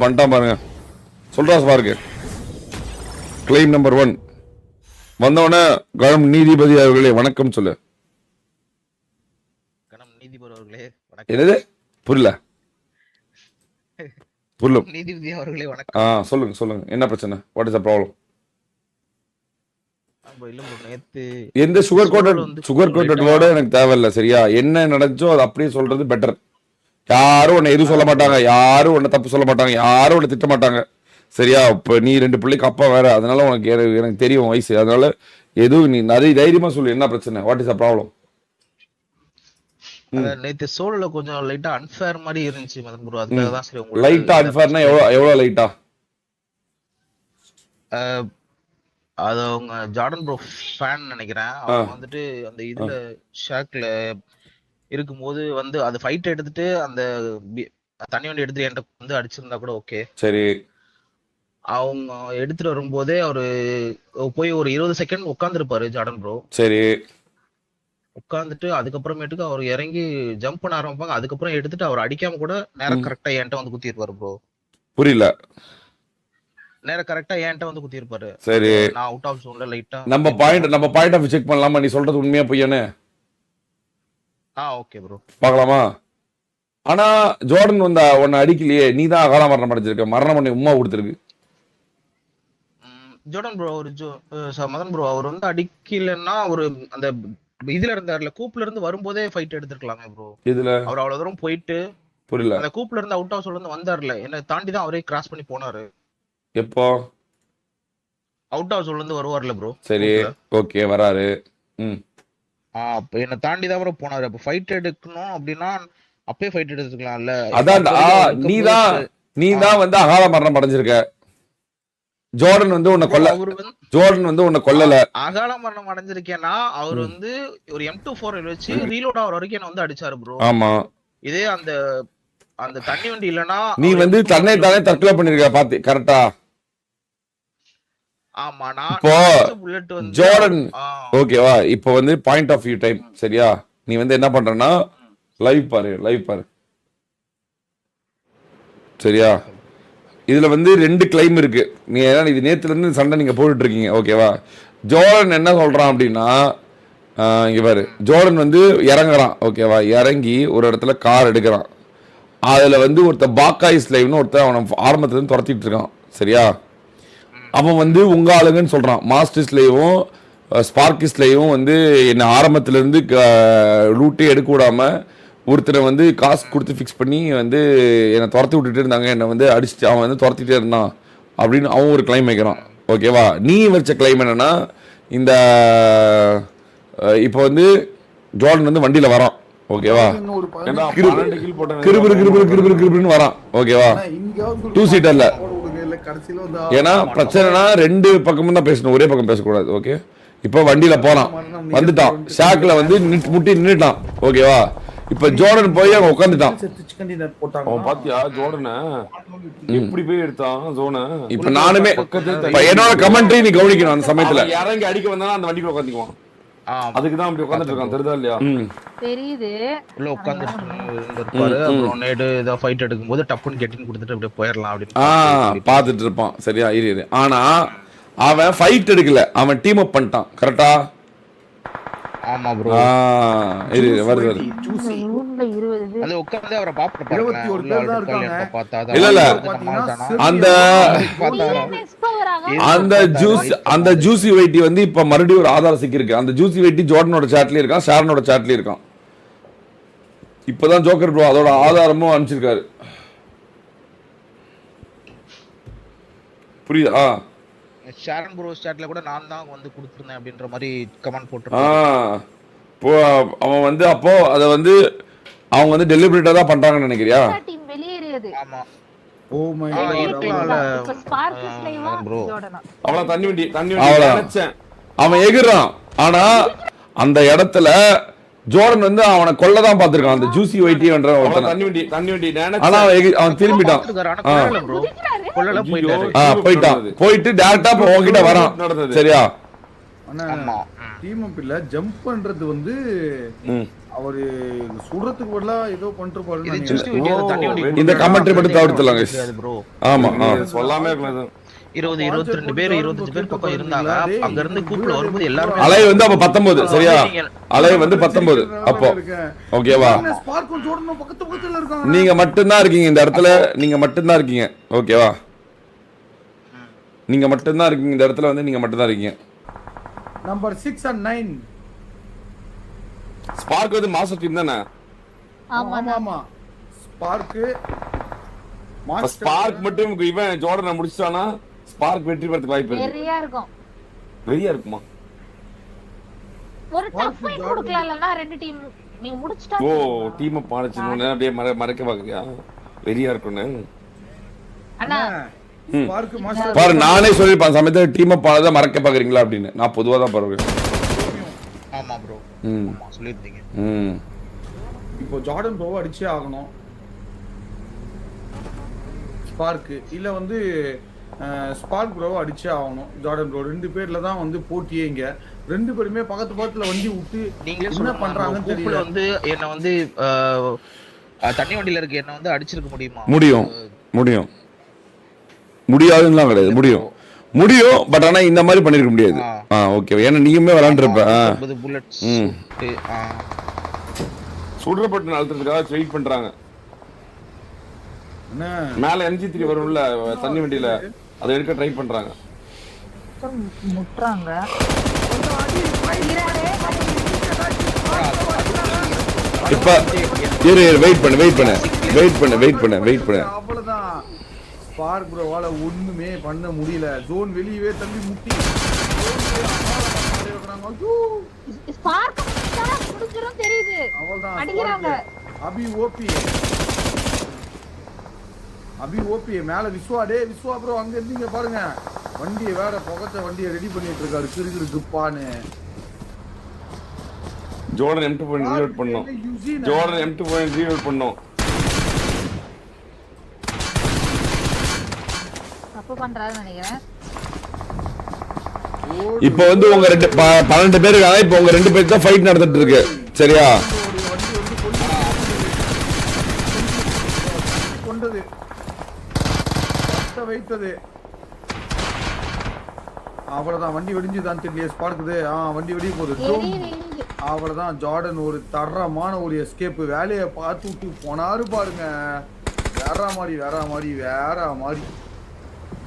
பண்ணிட்டான் பாருங்க. சொல்றா பாருங்க. கிளைம் நம்பர் 1 வந்தவன கணம் நீதிபதி அவர்களே வணக்கம் சொல்லு. கணம் நீதிபதி அவர்களே என்னது புரியல? புரியல. நீதிபதி அவர்களே வணக்கம். சொல்லுங்க சொல்லுங்க, என்ன பிரச்சனை? What is the problem? எந்த சுகர் கோட்டட் வேர்டு எனக்கு தேவையில்லை, சரியா? என்ன நடந்துச்சோ அது அப்படியே சொல்றது பெட்டர். யாரும் உன்னை எதுவும் சொல்ல மாட்டாங்க, யாரும் உன்னை தப்பு சொல்ல மாட்டாங்க, யாரும் உன்னை திட்ட மாட்டாங்க, சரியா? இப்போ நீ 2 பிள்ளைக்கு அப்பா வேற, அதனால உனக்கு எனக்கு தெரியும் வயசு, அதனால எதுவும் நீ நிறைய தைரியமா சொல்லு. என்ன பிரச்சனை? What is the problem? நேத்து சோல்ல கொஞ்சம் லைட்டா அன்ஃபேர் மாதிரி இருந்துச்சு மதன் ப்ரோ. அதுக்காக தான் சரி உங்களுக்கு லைட்டா அன்ஃபேர்னா எவ்வளவு லைட்டா? அது அவங்க ஜார்டன் ப்ரோ ஃபேன் நினைக்கிறேன். அவங்க வந்துட்டு அந்த இதுல ஷாக்ல இருக்கும்போது வந்து அது ஃபைட் எடுத்துட்டு அந்த தண்ணி வண்டி எடுத்துட்டு என்கிட்ட வந்து அடிச்சிருந்தா கூட ஓகே, சரி. அவங்க எடுத்துட்டு வரும்போதே அவரு போய் ஒரு 20 செகண்ட் உட்காந்துருப்பாரு ஜார்டன் ப்ரோ, சரி. உட்காந்துட்டு அதுக்கப்புறமேட்டுக்கு அவர் இறங்கி ஜம்ப் பண்ண ஆரம்பிப்பாங்க. அதுக்கப்புறம் எடுத்துட்டு அவர் அடிக்காம கூட நேரம் கரெக்டா என்கிட்ட வந்து குத்திருப்பாரு ப்ரோ. புரியல? நேரம் கரெக்டா என்கிட்ட வந்து குத்திருப்பாரு, சரி. நான் அவுட் ஆஃப் ஜோன்ல லைட்டா நம்ம பாயிண்ட் ஆஃப் செக் பண்ணலாமா? நீ சொல்றது உண்மையா பொய்யானே? ஓகே ப்ரோ, பார்க்கலாமா? ஆனா ஜோர்டன் வந்து உன்னை அடிக்கலையே, நீ தான் அகால மரணம் அடைஞ்சிருக்க. மரணம் பண்ணி உமா கொடுத்துருக்கு ஜோர்டன் ப்ரோ. ஒரு மதன் ப்ரோ அவர் வந்து அடிக்கலன்னா ஒரு அந்த இதுல இருந்தாருல, கூப்ல இருந்து வரும்போதே ஃபைட் எடுத்துக்கலாமே ப்ரோ. இதுல அவர் அவ்வளவு தூரம் போயிட்டு புரியல, அந்த கூப்ல இருந்து அவுட் ஆஃப் இருந்து வந்தாருல, என்ன தாண்டி தான் அவரே கிராஸ் பண்ணி போனாரு. எப்போ அவுட் ஆஃப் இருந்து வருவார்ல ப்ரோ, சரி ஓகே வராரு. அப்ப என்ன தாண்டி தான் ப்ரோ போனாரு. அப்ப ஃபைட் எடுக்கணும் அப்படின்னா அப்பவே ஃபைட் எடுத்துக்கலாம்ல. அதான் நீதான் வந்து அகால மரணம் அடைஞ்சிருக்க. ஜோர்டன் வந்து உன்னை கொல்லல. அகால மரணம் அடைஞ்சிருக்கேன்னா அவர் வந்து ஒரு M24 வச்சு ரீலோட் ஆகிற வரைக்கும் என்ன வந்து அடிச்சாரு ப்ரோ. ஆமா, இதே அந்த அந்த தண்ணி வண்டி இல்லனா நீ வந்து தன்னை தானே தற்கொலை பண்ணிருக்க பாத்தி, கரெக்டா? ஆமா, நான் இப்போ ஜோர்டன் ஓகேவா? இப்போ வந்து பாயிண்ட் ஆஃப் வியூ டைம், சரியா? நீ வந்து என்ன பண்றனா லைவ் பாரு, சரியா? இதுல வந்து 2 கிளைம் இருக்கு. நீ இது நேத்துல இருந்து சண்டை நீங்க போட்டுட்டு இருக்கீங்க, ஓகேவா? ஜோர்டன் என்ன சொல்றான் அப்படின்னா, இங்க பாரு, ஜோர்டன் வந்து இறங்குறான், ஓகேவா? இறங்கி ஒரு இடத்துல கார் எடுக்கிறான். அதுல வந்து ஒருத்தர் பாக்காய் ஸ்லைவ்னு ஒருத்தர் அவனை ஆரம்பத்துல இருந்து துரத்திட்டு இருக்கான், சரியா? அவன் வந்து உங்க ஆளுங்கன்னு சொல்றான். மாஸ்டர் ஸ்லைவும் ஸ்பார்க்கி ஸ்லைவும் வந்து என்ன ஆரம்பத்துல இருந்து ரூட்டே எடுக்க விடாம ஒருத்தரை வந்து காசு கொடுத்து ஃபிக்ஸ் பண்ணி வந்து என்னை துரத்தி விட்டுட்டு இருந்தாங்க, என்னை வந்து அடிச்சுட்டு அவன் வந்து துரத்திட்டே இருந்தான் அப்படின்னு அவன் ஒரு கிளைம் வைக்கிறான், ஓகேவா? நீ வச்ச கிளைம் என்னன்னா, இந்த இப்போ வந்து ஜோர்டன் வந்து வண்டியில வரான், ஓகேவா? கிருபிருன்னு வரான், ஓகேவா? 2 சீட்டர்ல. ஏன்னா பிரச்சனைனா 2 பக்கமும் தான் பேசணும், ஒரே பக்கம் பேசக்கூடாது, ஓகே? இப்போ வண்டியில போறான், வந்துட்டான், ஷாக்ல வந்து முட்டி நின்னுட்டான், ஓகேவா? இப்ப ஜோர்டன் போய் அங்க உட்காந்துட்டான். பாத்தியா ஜோர்டன் எப்படி போய் எடுத்தான் ஜோன? இப்ப நானுமே என்னோட கமெண்ட்ரி நீ கவனிக்கணும். அந்த சமயத்துல இறங்கி அடிக்க வந்தா அந்த வண்டிக்குள்ள உட்காந்துக்குவான். அதுக்குதான் அப்படி உட்காந்துட்டு இருக்கான், தெரியுதா இல்லையா? தெரியுது. உள்ள உட்காந்துருப்பாரு. அப்புறம் நைட்டு ஏதோ ஃபைட் எடுக்கும்போது டப்புன்னு கெட்டின்னு கொடுத்துட்டு அப்படியே போயிடலாம் அப்படின்னு பாத்துட்டு இருப்பான், சரியா? இரு. ஆனா அவன் ஃபைட் எடுக்கல, அவன் டீம் அப் பண்ணிட்டான், கரெக்டா? ஆமா ப்ரோ. வருது. அது உட்கார்ந்து அவரை பாப்பறப்ப 21 பேர் தான் இருக்காங்க. இல்ல அந்த ஜூசி வைட்டி வந்து இப்ப மறுபடியும் ஒரு ஆதாரம் சிக்கி இருக்கு. அந்த ஜூசி வைட்டி ஜோர்டனோட சாட்லயும் இருக்கான், ஷாரனோட சாட்லயும் இருக்கான். இப்பதான் ஜோக்கர் ப்ரோ அதோட ஆதாரமும் அனுப்பிச்சிருக்காரு, புரியுதா? ஷாரன் ப்ரோ சாட்ல கூட நான் தான் வந்து கொடுத்திருந்தேன் அப்படின்ற மாதிரி கமெண்ட் போட்டுருக்கான். அவன் வந்து அப்போ அத வந்து அவங்க வந்து டெலிபரேட்டா தான் பண்றாங்கன்னு நினைக்கிறியா? டீம் வெளியேறியது. ஆமா. Oh my god. இப்ப ஸ்பார்க் ஸ்லைவா ஜோர்டனா? அவள தண்ணி வண்டி நினைச்சேன். அவன் எகிறான். ஆனா அந்த இடத்துல ஜோர்டன் வந்து அவனை கொல்லதான் பாத்துருக்கான், அந்த ஜூசி வைட்டின்ற ஒருத்தன். தண்ணி வண்டி ஆனா அவன் திரும்பிட்டான், போயிட்டு டைரக்டா உன்கிட்ட வரான், சரியா? டீம் அப் இல்ல ஜம்ப் பண்றது வந்து அவரு சுடுறதுக்கு பதிலா ஏதோ பண்ணிட்டு இது பாருங்க. just வெளிய அந்த தண்ணி வண்டி இந்த கமெண்ட்ரி மட்டும் தவிர்த்துலாம் guys. ப்ரோ. ஆமா சொல்லாமே இருக்கலாம். 20 22 பேர் 25 பேர் பக்கம் இருந்தாங்க. அங்க இருந்து கூப்பிட வரும்போது எல்லாரும் அலை வந்து அப்ப 19 சரியா? அலை வந்து 19 அப்போ ஓகேவா? ஸ்பார்க்கும் ஜோர்டனும் பக்கத்து பக்கத்துல இருக்காங்க. நீங்க மட்டும்தான் இருக்கீங்க இந்த இடத்துல, நீங்க மட்டும்தான் இருக்கீங்க ஓகேவா? நீங்க மட்டும்தான் இருக்கீங்க இந்த இடத்துல, வந்து நீங்க மட்டும்தான் இருக்கீங்க. Number 6 and 9. ஸ்பார்க் வந்து மாஸ்டர் டீம் தானே? ஆமா ஆமா ஸ்பார்க் ஸ்பார்க் மட்டும் இவன் ஜோர்டனை முடிச்சிட்டானா ஸ்பார்க் வெற்றி பெறதுக்கு வாய்ப்பு இருக்கு. நிறையா இருக்கும். வெறியா இருக்குமா? ஒரு டஃப் ஃபைட் கொடுக்கலாம்லனா ரெண்டு டீம் நீங்க முடிச்சிட்டா. ஓ டீமை பாடிச்சணும் அப்படியே மறைக்க பாக்குறியா? வெறியா இருக்குன்னு. அண்ணா ஸ்பார்க் மாஸ்டர் பாரு நானே சொல்லிருப்பேன் சமயத்துல டீமை பாடதான் மறைக்க பாக்குறீங்களா அப்படின்னு. நான் பொதுவா தான் பாருவேன். ஆமா ப்ரோ. ஆமா சொல்லிருந்தீங்க. இப்போ ஜார்டன் ப்ரோவை அடிச்சே ஆகணும். ஸ்பார்க் இல்ல வந்து ஸ்பார்க் ப்ரோவை அடிச்சே ஆகணும். ஜார்டன் ப்ரோ ரெண்டு பேர்ல தான் வந்து போட்டியே. இங்க ரெண்டு பேருமே பக்கத்து பக்கத்துல வண்டி விட்டு நீங்களே என்ன பண்றாங்கன்னு கூப்பிட தெரியல. வந்து என்ன வந்து தண்ணி வண்டியில இருக்க என்ன வந்து அடிச்சிருக்க முடியுமா? முடியும் முடியும் முடியாதுன்னு கிடையாது, முடியும் முடியும். பட் ஆனா இந்த மாதிரி பண்ணிருக்க முடியாது. ஓகே ஏன்னா நீயுமே விளையாண்டுருப்ப. புல்லட்ஸ் சுடுறப்பட்டு நடத்துறதுக்காக வெயிட் பண்றாங்க. என்ன மேல MG3 வரும்ல தண்ணி வண்டியில, அதை எடுக்க ட்ரை பண்றாங்க. முட்றாங்க. இப்ப இரு வெயிட் பண்ணு. அவ்வளவுதான். ஸ்பார்க் ப்ரோவால ஒண்ணுமே பண்ண முடியல. ஜோன் வெளியவே தள்ளி முட்டி ஸ்பார்க் முடிஞ்சிரும் தெரியுது. அவ்வளவுதான் அடிக்குறாங்க. அபி ஓபி மேல விஸ்வா ப்ரோ அங்க இருந்தீங்க பாருங்க. வண்டியை வேற புகச்ச வண்டியை ரெடி பண்ணிட்டு இருக்காரு. கிறுகிறு குப்பான்னு. ஜோர்டன் M2 பாயிண்ட் ரீலோட் பண்ணோம். ஜோர்டன் M2 பாயிண்ட் ரீலோட் பண்ணோம். தப்பு பண்றாருன்னு நினைக்கிறேன். இப்போ வந்து உங்க 12 பேர் இருக்காங்க. இப்போ உங்க 2 பேருக்கு தான் ஃபைட் நடந்துட்டு இருக்கு சரியா? கொண்டது வைத்தது அவ்வளவுதான். வண்டி வெடிஞ்சுதான் தெரியல. ஸ்பார்க்குது வண்டி வெடிய போகுது. அவ்வளவுதான். ஜார்டன் ஒரு தரமான ஒரு எஸ்கேப் வேலையை பார்த்து விட்டு போனாரு பாருங்க. வேற மாதிரி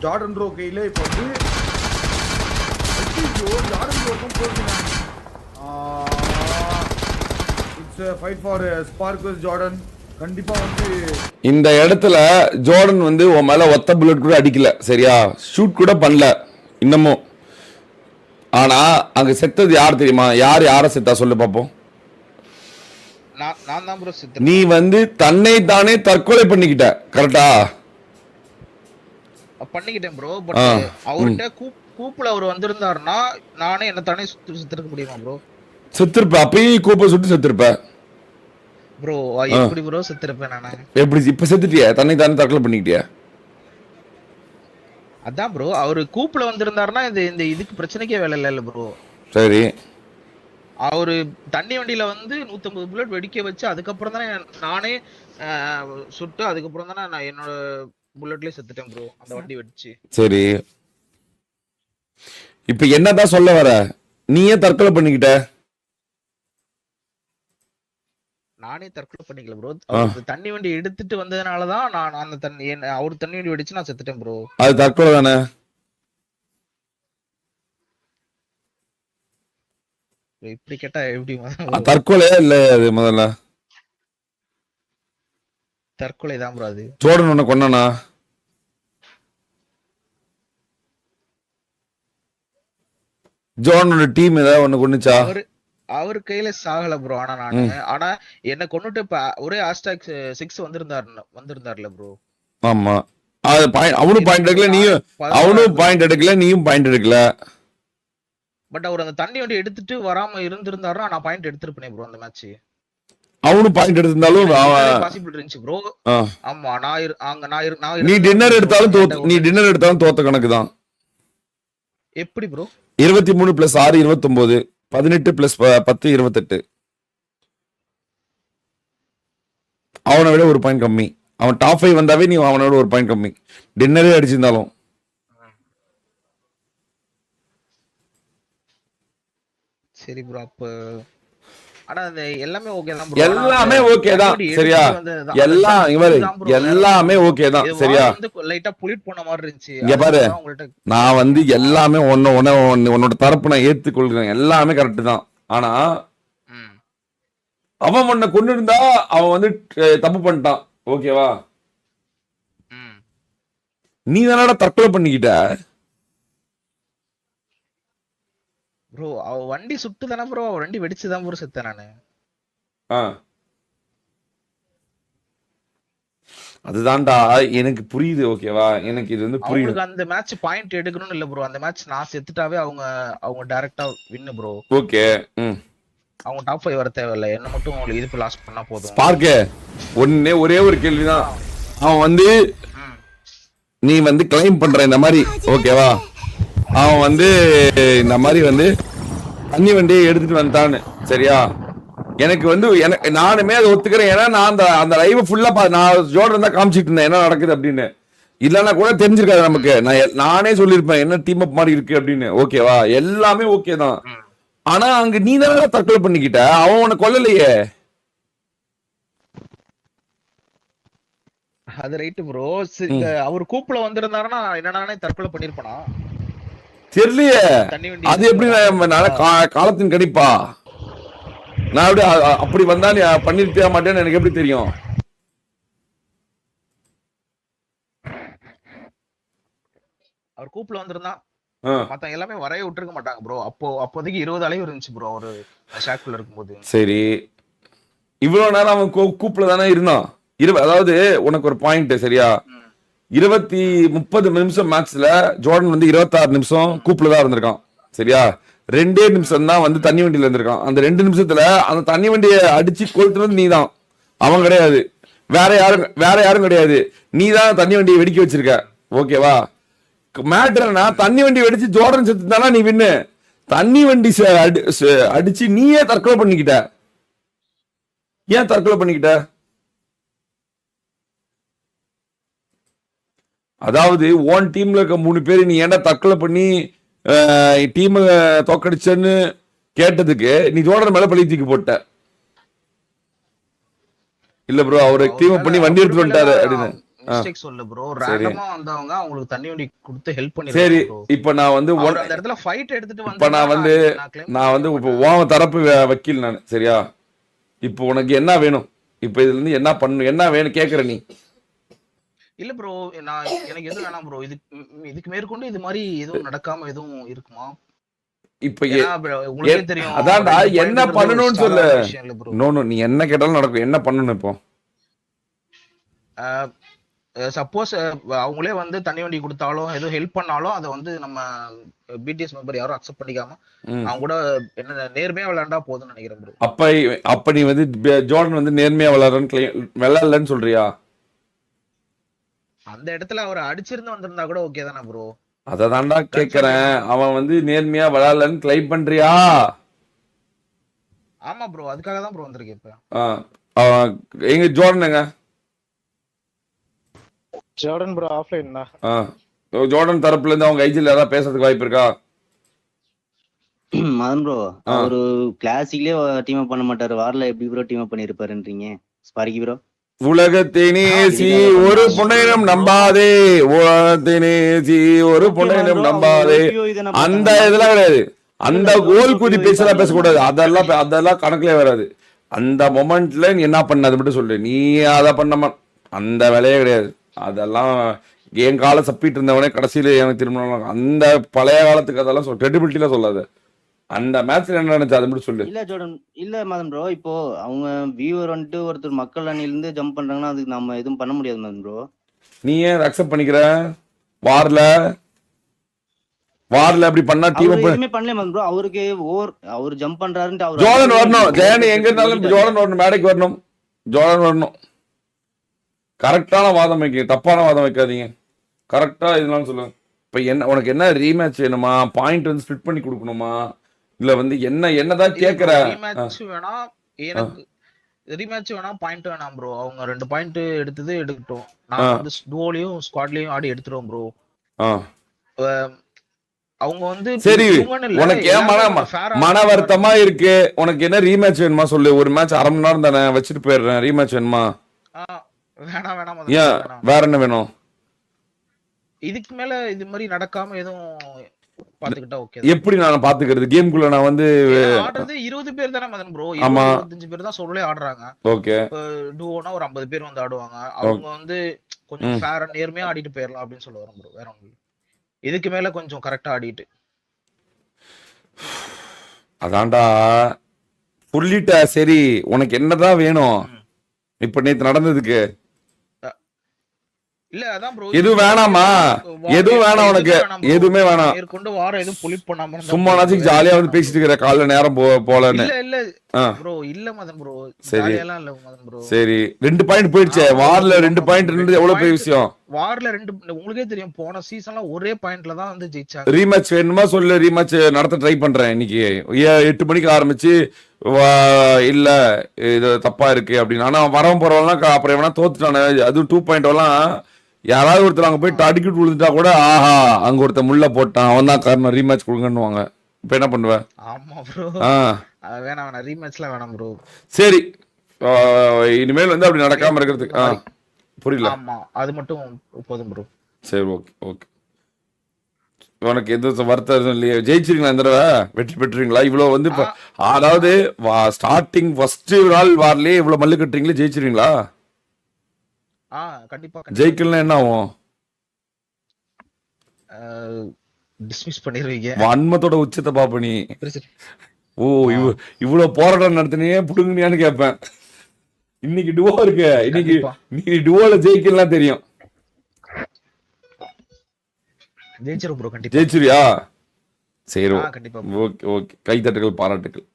ஜார்டன் ப்ரோ கையில இப்ப வந்து ஜார்டன் ப்ரோக்கும் போகுதுங்க. It's fight for spark with Jordan. கண்டிப்பா வந்து இந்த இடத்துல ஜோர்டன் வந்து உன் மேல ஒத்த புல்லட் கூட அடிக்கல சரியா? ஷூட் கூட பண்ணல இன்னமும். ஆனா அங்க செத்தது யார் தெரியுமா? யார செத்தா சொல்லு பாப்போம். நான் தான் ப்ரோ செத்தேன். நீ வந்து தன்னை தானே தற்கொலை பண்ணிக்கிட்ட கரெக்டா? பண்ணிக்கிட்டேன் ப்ரோ. பட் அவர்கிட்ட கூப்புல அவர் வந்திருந்தாருன்னா நானே என்ன தானே சுத்திருக்க முடியுமா ப்ரோ? செத்துருப்ப. அப்பயும் கூப்ப சுட்டு செத்துருப்ப ப்ரோ. எப்படி ப்ரோ செத்துருப்பேன் நானு? எப்படி இப்ப செத்துட்டியா? தன்னை தானே தற்கொலை பண்ணிக்கிட்டியா? அதான் ப்ரோ அவரு கூப்புல வந்திருந்தாருன்னா இந்த இதுக்கு பிரச்சனைக்கே வேலை இல்ல ப்ரோ. சரி அவரு தண்ணி வண்டியில வந்து 150 புல்லட் வெடிக்க வச்சு அதுக்கப்புறம் தானே நானே சுட்டு அதுக்கப்புறம் தானே நான் என்னோட புல்லட்லயே செத்துட்டேன் ப்ரோ அந்த வண்டி வெடிச்சு. சரி இப்ப என்னதான் சொல்ல வர? நீயே தற்கொலை பண்ணிக்கிட்ட? நானே தற்கொலை பண்ணிக்கல ப்ரோ. தண்ணி வண்டி எடுத்துட்டு வந்ததுனாலதான் நான் அந்த தண்ணி அவர் தண்ணி வண்டி வெடிச்சு நான் செத்துட்டேன் ப்ரோ. அது தற்கொலை தானே? இப்படி கேட்டா எப்படி? தற்கொலையா இல்ல அது? முதல்ல தற்கொலை தான் ப்ரோ. அது ஜோர்டன் உன்னை கொன்னானா? ஜோர்டனோட டீம் ஏதாவது ஒண்ணு கொன்னுச்சா? அவர் கையில சாகல ப்ரோ. ஆனா என்ன கொன்னுட்டு ஒரே ஹேஷ்டாக் 6 வந்திருந்தாருல ப்ரோ. ஆமா அது அவனும் பாயிண்ட் எடுக்கல, நீயும் பாயிண்ட் எடுக்கல. பட் அவர் அந்த தண்ணி வண்டி எடுத்துட்டு வராம இருந்திருந்தாருன்னா நான் பாயிண்ட் எடுத்துருப்பேன் ப்ரோ அந்த மேட்ச். அவனும் பாயிண்ட் எடுத்திருந்தாலும் பாசிபிள் இருந்துச்சு ப்ரோ. ஆமா நீ டின்னர் எடுத்தாலும் தோத்த கணக்கு தான். எப்படி ப்ரோ? 23 + 6 29, 18 + 10 28. அவனை விட ஒரு பாயிண்ட் கம்மி. அவன் டாப் 5 வந்தாவே நீ அவனை விட ஒரு பாயிண்ட் கம்மி, டின்னரே அடிச்சிருந்தாலும். சரி ப்ரோ. அப்ப ஆனா அந்த எல்லாமே ஓகே தான் ப்ரோ. எல்லாமே ஓகே தான் சரியா, எல்லாம் எல்லாமே ஓகே தான் சரியா. லைட்டா புலிட் பண்ண மாதிரி இருந்துச்சு. இங்க பாரு, நான் வந்து எல்லாமே உன்னோட தரப்பு நான் ஏத்துக்கொள்கிறேன், எல்லாமே கரெக்ட் தான். ஆனா அவன் உன்னை கொண்டு இருந்தா அவன் வந்து தப்பு பண்ணிட்டான் ஓகேவா. நீ தானடா தற்கொலை பண்ணிக்கிட்ட ப்ரோ. அவ வண்டி சுட்டு தானே ப்ரோ, வண்டி வெடிச்சு தான் ப்ரோ செத்தேன் நானு. அதுதான்டா எனக்கு புரியுது ஓகேவா, எனக்கு இது வந்து புரியுது. அவங்களுக்கு அந்த மேட்ச் பாயிண்ட் எடுக்கணும்னு இல்ல ப்ரோ, அந்த மேட்ச் நான் செத்துட்டாவே அவங்க டைரக்டா வின் ப்ரோ. ஓகே. அவங்க டாப் 5 வர தேவையில்ல, என்ன மட்டும் உங்களுக்கு இதுக்கு லாஸ் பண்ணா போதும். ஸ்பார்க் ஒரே ஒரு கேள்விதான். அவன் வந்து நீ வந்து கிளைம் பண்ற இந்த மாதிரி ஓகேவா, அவன் வந்து இந்த மாதிரி வந்து தண்ணி வண்டியை எடுத்துட்டு வந்தான்னு சரியா. எனக்கு வந்து நானுமே அதை ஒத்துக்கிறேன். ஏன்னா நான் அந்த லைவ் ஃபுல்லா நான் ஜோர்டன் தான் காமிச்சிட்டு இருந்தேன் என்ன நடக்குது அப்படின்னு. இல்லைன்னா கூட தெரிஞ்சிருக்காது நமக்கு, நானே சொல்லியிருப்பேன் என்ன டீம் அப் மாதிரி இருக்கு அப்படின்னு ஓகேவா. எல்லாமே ஓகே தான். ஆனா அங்க நீ தானே தற்கொலை பண்ணிக்கிட்ட, அவன் உன்னை கொல்லலையே. அது ரைட் ப்ரோ. அவர் கூப்புல வந்திருந்தாருன்னா என்னன்னானே தற்கொலை பண்ணிருப்பானா தெரியலையே. அது எப்படி காலத்தின் கணிப்பா, நான் எப்படி அப்படி வந்தா நீ பண்ணிருப்பியா மாட்டேன்னு எனக்கு எப்படி தெரியும். அவர் கூப்புல வந்திருந்தா மத்த எல்லாமே வரைய விட்டுருக்க மாட்டாங்க ப்ரோ. அப்போதைக்கு 20 அலைவு இருந்துச்சு ப்ரோ ஒரு ஷாக்குள்ள இருக்கும்போது. சரி இவ்வளவு நேரம் அவன் கூப்புல தானே இருந்தான். அதாவது உனக்கு ஒரு பாயிண்ட் சரியா, 30 நிமிஷம் மேட்ச்ல ஜோர்டன் வந்து 26 நிமிஷம் கூப்புல தான் இருந்திருக்கான் சரியா. 2 நிமிஷம் தான் வந்து தண்ணி வண்டியில இருந்திருக்கான். அந்த 2 நிமிஷத்துல அந்த தண்ணி வண்டியை அடிச்சு கொளுத்துறது நீ தான், அவன் கிடையாது. வேற யாரும் கிடையாது. நீ தான் தண்ணி வண்டியை வெடிக்க வச்சிருக்க ஓகேவா. மேட்டர்னா தண்ணி வண்டி வெடிச்சு ஜோர்டன் செத்து தானா நீ வின்னு. தண்ணி வண்டி அடிச்சு நீயே தற்கொலை பண்ணிக்கிட்ட. ஏன் தற்கொலை பண்ணிக்கிட்ட? அதாவது ஓன் டீம்ல இருக்க 3 பேர் நீ ஏன்டா தற்கொலை பண்ணி டீம் தோக்கடிச்சன்னு கேட்டதுக்கு நீ ஜோர்டன் மேல பழி தூக்கி போட்ட. இல்ல ப்ரோ அவரு டீம் பண்ணி வண்டி எடுத்துட்டு வந்துட்டாரு அப்படின்னு மிஸ்டேக் சொல்ல ப்ரோ. ரேண்டமா வந்தவங்க அவங்களுக்கு தண்ணி வண்டி கொடுத்து ஹெல்ப் பண்ணி. சரி இப்போ நான் வந்து அந்த இடத்துல ஃபைட் எடுத்துட்டு வந்து இப்போ நான் வந்து இப்போ உன் தரப்பு வக்கீல் நான் சரியா. இப்போ உனக்கு என்ன வேணும், இப்போ இதுல இருந்து என்ன பண்ணணும், என்ன வேணும் கேக்குற நீ. இல்ல ப்ரோ நான் எனக்கு எதுவும் வேணாம் ப்ரோ. இதுக்கு மேற்கொண்டு இது மாதிரி எதுவும் நடக்காம எதுவும் இருக்குமா? இப்ப உங்களுக்கே தெரியும் அதான்டா என்ன பண்ணணும்னு சொல்லு. நோ நீ என்ன கேட்டாலும் நடக்கும். என்ன பண்ணணும் இப்போ? சப்போஸ் அவங்களே வந்து தண்ணி வண்டி கொடுத்தாலும் ஏதோ ஹெல்ப் பண்ணாலும் அதை வந்து நம்ம பிடிஎஸ் மெம்பர் யாரும் அக்செப்ட் பண்ணிக்காம அவங்க கூட என்ன நேர்மையா விளையாண்டா போதும்னு நினைக்கிறேன் ப்ரோ. அப்ப நீ வந்து ஜோர்டன் வந்து நேர்மையா விளையாடலன்னு சொல்றியா? அந்த இடத்துல அவர் அடிச்சிருந்து வந்திருந்தா கூட ஓகே தானே ப்ரோ. அததான்டா கேக்குறேன். அவன் வந்து நேர்மையா விளையாடலன்னு கிளைம் பண்றியா? ஆமா ப்ரோ, அதுக்காக தான் ப்ரோ வந்திருக்கேன் இப்ப. எங்க ஜோர்டனுங்க? ஜோர்டன் ப்ரோ ஆஃப்லைன் தான். ஜோர்டன் தரப்புல இருந்து அவங்க ஐஜில ஏதாவது பேசுறதுக்கு வாய்ப்பு இருக்கா? மதன் ப்ரோ அவரு கிளாசிக்லயே டீம் அப் பண்ண மாட்டாரு, வார்ல எப்படி ப்ரோ டீம் அப் பண்ணிருப்பாருன்றீங்க ஸ்பார்க்கி ப்ரோ? உலகத்தினேசி ஒரு பொண்ணையிடம் நம்பாதே, உலகத்தினேசி ஒரு பொண்ணையிடம் நம்பாதே, அந்த இதெல்லாம் கிடையாது. அந்த கோல் கூடி பேசலாம் பேசக்கூடாது, அதெல்லாம் கணக்குல வராது. அந்த மொமெண்ட்ல நீ என்ன பண்ண அதை மட்டும் சொல்லு. நீ அதை பண்ண அந்த வேலையே கிடையாது. அதெல்லாம் என் காலை சப்பிட்டு இருந்தவனே கடைசியில எனக்கு திரும்ப அந்த பழைய காலத்துக்கு அதெல்லாம் கிரெடிபிலிட்டில சொல்லாது. அந்த மேட்ச்ல என்ன நினைச்சா அதை மட்டும் சொல்லு. இல்ல ஜோர்டன் இல்ல மதன் ப்ரோ, இப்போ அவங்க வியூவர் வந்துட்டு ஒருத்தர் மக்கள் அணில இருந்து ஜம்ப் பண்றாங்கன்னா அதுக்கு நம்ம எதுவும் பண்ண முடியாது மதன் ப்ரோ. நீ ஏன் அக்செப்ட் பண்ணிக்கிற? வார்ல அப்படி பண்ணா டீம் எதுவுமே பண்ணல மதன் ப்ரோ. அவருக்கு அவர் ஜம்ப் பண்றாருன்னு அவர் ஜோர்டன் வரணும். ஜெயன் எங்க இருந்தாலும் ஜோர்டன் வரணும், மேடைக்கு வரணும், ஜோர்டன் வரணும். கரெக்டான வாதம் வைக்க, தப்பான வாதம் வைக்காதீங்க. கரெக்டா இதனால சொல்லுங்க. இப்ப என்ன உனக்கு என்ன ரீமேட்ச் வேணுமா? பாயிண்ட் வந்து ஸ்பிளிட் பண்ணி கொடுக்கணுமா? இல்ல வந்து என்னதான் கேக்குற? ரீமேட்ச் வேணா எனக்கு ரீமேட்ச் வேணாம் பாயிண்ட் வேணாம் ப்ரோ. அவங்க 2 பாயிண்ட் எடுத்தது எடுக்கட்டும். நான் வந்து டுவோலயும் ஸ்குவாட்லயும் ஆடி எடுத்துறோம் ப்ரோ. ஆ அவங்க வந்து சரி இவங்கன்னு இல்ல, உனக்கு ஏன் எல்லாரும் fair ஆ மன வருத்தமா இருக்கு? உனக்கு என்ன ரீமேட்ச் வேணுமா சொல்லு. ஒரு மேட்ச் அரை மணி நேரம் தானே வச்சுட்டு போயிடுறேன். ரீமேட்ச் வேணுமா? வேணாம் வேணாம் ஏன் வேணாம். வேற என்ன வேணும்? இதுக்கு மேல இது மாதிரி நடக்காம எதுவும் பாத்துக்கிட்டா ஓகே. எப்படி நான் பாத்துக்கிறது? கேம்குள்ள நான் வந்து ஆடுறது 20 பேர் தானே மதன் ப்ரோ. ஆமா. 25 பேர் தான் சொல்லே ஆடுறாங்க. ஓகே டூவோனா ஒரு 50 பேர் வந்து ஆடுவாங்க. அவங்க வந்து கொஞ்சம் ஃபேரா நேர்மையா ஆடிட்டு போயிடலாம் அப்படின்னு சொல்ல வரேன் ப்ரோ. வேற ஒண்ணும் இல்ல. இதுக்கு மேல கொஞ்சம் கரெக்டா ஆடிட்டு. அதான்டா சொல்லிட்ட. சரி உனக்கு என்னதான் வேணும் இப்ப நேத்து நடந்ததுக்கு? இல்ல அதான் ப்ரோ. எதுவும் வேணாமா? எதுவும் வேணாம் உனக்கு? எதுவுமே வேணாம். மேற்கொண்டு வாரம் எதுவும் பொலிட் பண்ணாம இருந்தா சும்மா நாச்சுக்கு ஜாலியா வந்து பேசிட்டு இருக்கிற காலைல நேரம் போலன்னு. இல்ல இல்ல ஆ. ப்ரோ இல்ல மதன் ப்ரோ. சரி. ஜாலியெல்லாம் இல்ல மதன் ப்ரோ. சரி 2 பாயிண்ட் போயிடுச்சே. வார்ல 2 பாயிண்ட் இருந்தது எவ்வளவு பெரிய விஷயம். வார்ல 2 உங்களுக்கே தெரியும் போன சீசன்ல ஒரே பாயிண்ட்ல தான் வந்து ஜெயிச்சாங்க. ரீமேட்ச் வேணுமா சொல்லு. ரீமேட்ச் நடத்த ட்ரை பண்றேன் இன்னைக்கு 8 மணிக்கு ஆரம்பிச்சு இல்ல இது தப்பா இருக்கு அப்படின்னு. ஆனா வரவன் போறவெல்லாம் அப்புறம் எவனா தோத்துட்டானே. அது 2 பாயிண்ட் எல்லாம் யாராவது ஒருத்தர் அங்க போயிட்டு அடிக்கிட்டு விழுந்துட்டா கூட ஆஹா அங்க ஒருத்தர் முள்ள போட்டான் அவன் தான் காரணம் ரீமேட்ச் கொடுங்கன்னுவாங்க. இப்ப என்ன பண்ணுவேன்? ஆமா ப்ரோ. வேணாம் வேணாம் ரீமேட்ச்லாம் வேணாம் ப்ரோ. சரி இனிமேல் வந்து அப்படி நடக்காம இருக்கிறதுக்கு புரியல. ஆமா அது மட்டும் போதும் ப்ரோ. சரி ஓகே ஓகே. உனக்கு எந்த வருத்தம் இல்லையே? ஜெயிச்சிருங்களா இந்த தடவை? வெற்றி பெற்றுறீங்களா? இவ்வளவு வந்து அதாவது ஸ்டார்டிங் ஃபர்ஸ்ட் நாள் வார்லயே இவ்வளவு மல்லு கட்டுறீங்களே ஜெயிச்சிருவீங்களா? கண்டிப்பா ஜெயிக்கலன்னா என்ன ஆகும்? டிஸ்மிஸ் பண்ணிடுவீங்க. வன்மத்தோட உச்சத்தை பாப்ப நீ. ஓ இவ்வளவு போராட்டம் நடத்தினே புடுங்கினியான்னு கேட்பேன். இன்னைக்கு டுவோ இருக்கு. இன்னைக்கு நீ டுவோல ஜெயிக்கலாம் தெரியும். ஜெயிச்சிரும் ப்ரோ கண்டிப்பா. ஜெயிச்சிரியா? சரி கண்டிப்பா. Okay okay. கைத்தட்டுகள் பாராட்டுகள்.